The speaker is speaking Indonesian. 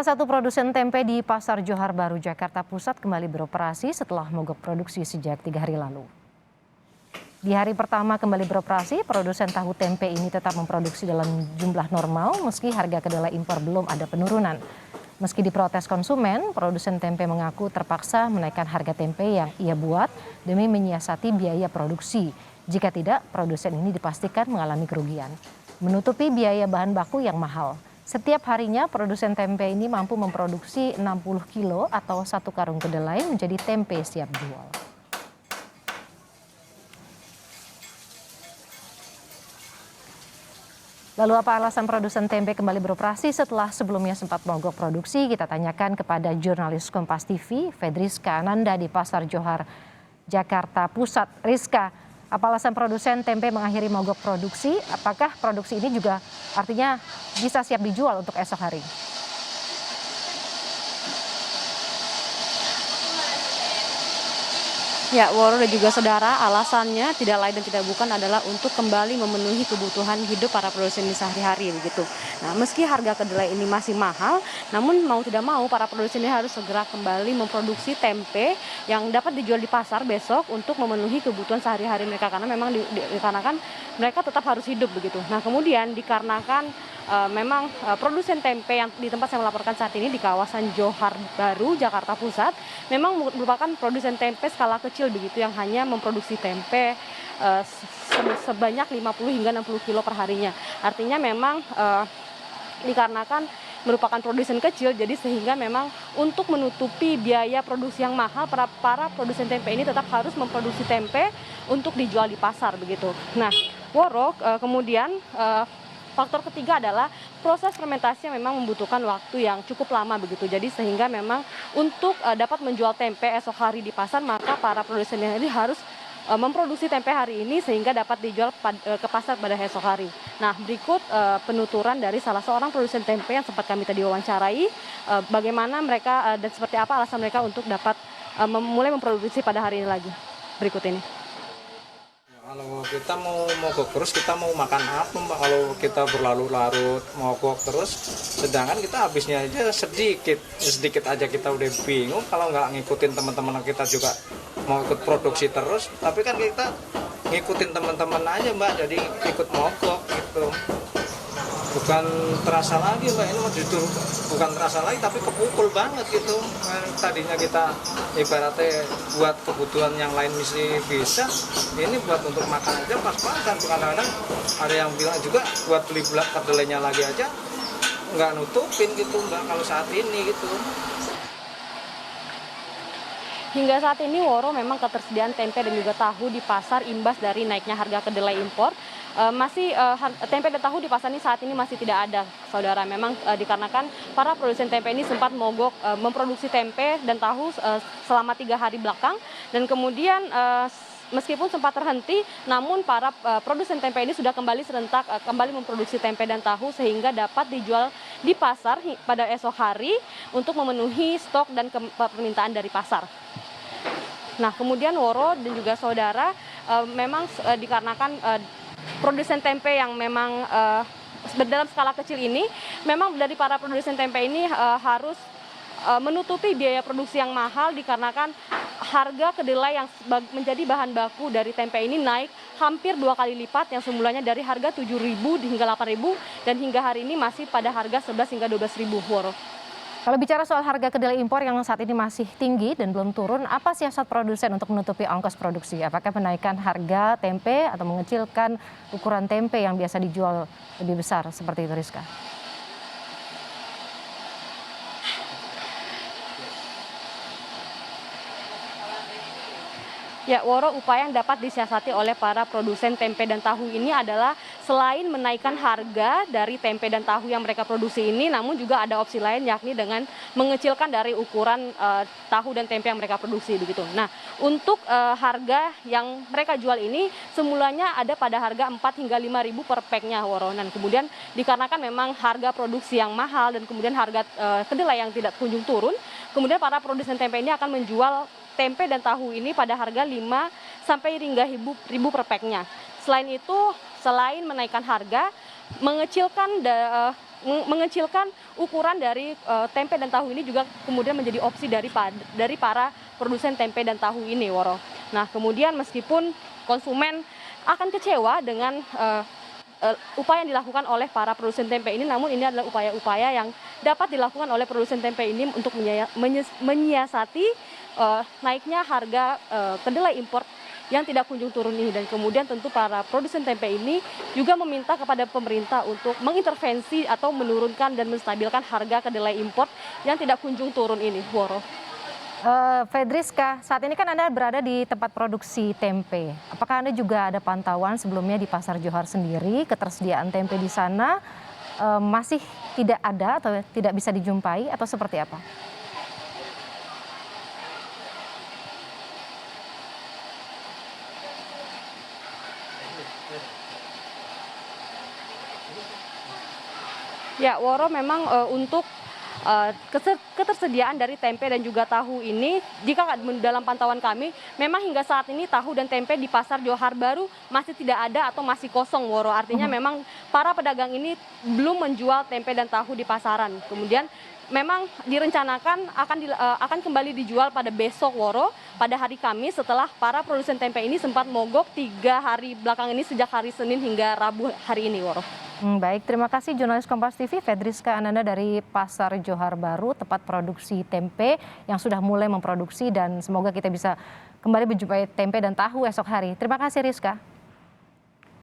Salah satu produsen tempe di Pasar Johar Baru, Jakarta Pusat kembali beroperasi setelah mogok produksi sejak 3 hari lalu. Di hari pertama kembali beroperasi, produsen tahu tempe ini tetap memproduksi dalam jumlah normal meski harga kedelai impor belum ada penurunan. Meski diprotes konsumen, produsen tempe mengaku terpaksa menaikkan harga tempe yang ia buat demi menyiasati biaya produksi. Jika tidak, produsen ini dipastikan mengalami kerugian. Menutupi biaya bahan baku yang mahal. Setiap harinya produsen tempe ini mampu memproduksi 60 kilo atau 1 karung kedelai menjadi tempe siap jual. Lalu apa alasan produsen tempe kembali beroperasi setelah sebelumnya sempat mogok produksi? Kita tanyakan kepada jurnalis Kompas TV, Fedriska Ananda di Pasar Johar, Jakarta Pusat. Rizka, apa alasan produsen tempe mengakhiri mogok produksi? Apakah produksi ini juga artinya bisa siap dijual untuk esok hari? Ya, Woro dan juga saudara, alasannya tidak lain dan tidak bukan adalah untuk kembali memenuhi kebutuhan hidup para produsen di sehari-hari begitu. Nah, meski harga kedelai ini masih mahal, namun mau tidak mau para produsen ini harus segera kembali memproduksi tempe yang dapat dijual di pasar besok untuk memenuhi kebutuhan sehari-hari mereka karena memang dikarenakan mereka tetap harus hidup begitu. Nah, kemudian dikarenakan memang produsen tempe yang di tempat saya melaporkan saat ini di kawasan Johar Baru, Jakarta Pusat, memang merupakan produsen tempe skala kecil begitu yang hanya memproduksi tempe sebanyak 50 hingga 60 kilo per harinya. Artinya memang dikarenakan merupakan produsen kecil, jadi sehingga memang untuk menutupi biaya produksi yang mahal, para produsen tempe ini tetap harus memproduksi tempe untuk dijual di pasar begitu. Nah, Woro kemudian faktor ketiga adalah proses fermentasi yang memang membutuhkan waktu yang cukup lama begitu. Jadi sehingga memang untuk dapat menjual tempe esok hari di pasar, maka para produsen ini harus memproduksi tempe hari ini sehingga dapat dijual ke pasar pada esok hari. Nah, berikut penuturan dari salah seorang produsen tempe yang sempat kami tadi wawancarai, bagaimana mereka dan seperti apa alasan mereka untuk dapat mulai memproduksi pada hari ini lagi. Berikut ini. Kalau kita mau mogok terus, kita mau makan apa Mbak? Kalau kita berlarut-larut mogok terus, sedangkan kita habisnya aja sedikit aja kita udah bingung. Kalau nggak ngikutin teman-teman kita juga mau ikut produksi terus, tapi kan kita ngikutin teman-teman aja Mbak, jadi ikut mogok gitu. Bukan terasa lagi Mbak, ini justru bukan terasa lagi tapi kepukul banget gitu. Tadinya kita ibaratnya buat kebutuhan yang lain mesti bisa, ini buat untuk makan aja pas-pasan. Kadang-kadang ada yang bilang juga buat beli kedelainya lagi aja nggak nutupin gitu Mbak kalau saat ini gitu. Hingga saat ini Woro memang ketersediaan tempe dan juga tahu di pasar imbas dari naiknya harga kedelai impor. Tempe dan tahu di pasar ini saat ini masih tidak ada, saudara. Memang dikarenakan para produsen tempe ini sempat mogok memproduksi tempe dan tahu selama 3 hari belakang, dan kemudian meskipun sempat terhenti, namun para produsen tempe ini sudah kembali serentak kembali memproduksi tempe dan tahu sehingga dapat dijual di pasar pada esok hari untuk memenuhi stok dan permintaan dari pasar. Nah, kemudian Woro dan juga saudara, memang dikarenakan produsen tempe yang memang dalam skala kecil ini, memang dari para produsen tempe ini harus menutupi biaya produksi yang mahal dikarenakan harga kedelai yang menjadi bahan baku dari tempe ini naik hampir 2 kali lipat, yang semulanya dari harga 7.000 hingga 8.000 dan hingga hari ini masih pada harga 11 hingga 12.000, Woro. Kalau bicara soal harga kedelai impor yang saat ini masih tinggi dan belum turun, apa siasat produsen untuk menutupi ongkos produksi? Apakah menaikkan harga tempe atau mengecilkan ukuran tempe yang biasa dijual lebih besar seperti itu, Rizka? Ya, Woro, upaya yang dapat disiasati oleh para produsen tempe dan tahu ini adalah selain menaikkan harga dari tempe dan tahu yang mereka produksi ini, namun juga ada opsi lain yakni dengan mengecilkan dari ukuran tahu dan tempe yang mereka produksi begitu. Nah, untuk harga yang mereka jual ini semulanya ada pada harga 4 hingga 5.000 per packnya, Woro. Dan kemudian dikarenakan memang harga produksi yang mahal dan kemudian harga kedelai yang tidak kunjung turun, kemudian para produsen tempe ini akan menjual tempe dan tahu ini pada harga 5 sampai hingga 1.000 per packnya. Selain itu, selain menaikkan harga, mengecilkan mengecilkan ukuran dari tempe dan tahu ini juga kemudian menjadi opsi dari para produsen tempe dan tahu ini, Woro. Nah, kemudian meskipun konsumen akan kecewa dengan upaya yang dilakukan oleh para produsen tempe ini, namun ini adalah upaya-upaya yang dapat dilakukan oleh produsen tempe ini untuk menyiasati naiknya harga kedelai impor yang tidak kunjung turun ini. Dan kemudian tentu para produsen tempe ini juga meminta kepada pemerintah untuk mengintervensi atau menurunkan dan menstabilkan harga kedelai impor yang tidak kunjung turun ini, Woro. Fedriska, saat ini kan Anda berada di tempat produksi tempe. Apakah Anda juga ada pantauan sebelumnya di Pasar Johar sendiri, ketersediaan tempe di sana masih tidak ada atau tidak bisa dijumpai atau seperti apa? Ya, Woro, memang untuk ketersediaan dari tempe dan juga tahu ini, jika dalam pantauan kami, memang hingga saat ini tahu dan tempe di Pasar Johar Baru masih tidak ada atau masih kosong, Woro. Artinya memang para pedagang ini belum menjual tempe dan tahu di pasaran. Kemudian memang direncanakan akan kembali dijual pada besok, Woro, pada hari Kamis, setelah para produsen tempe ini sempat mogok 3 hari belakang ini, sejak hari Senin hingga Rabu hari ini, Woro. Baik, terima kasih jurnalis Kompas TV Fedriska Ananda dari Pasar Johar Baru, tempat produksi tempe yang sudah mulai memproduksi, dan semoga kita bisa kembali menjumpai tempe dan tahu esok hari. Terima kasih, Rizka.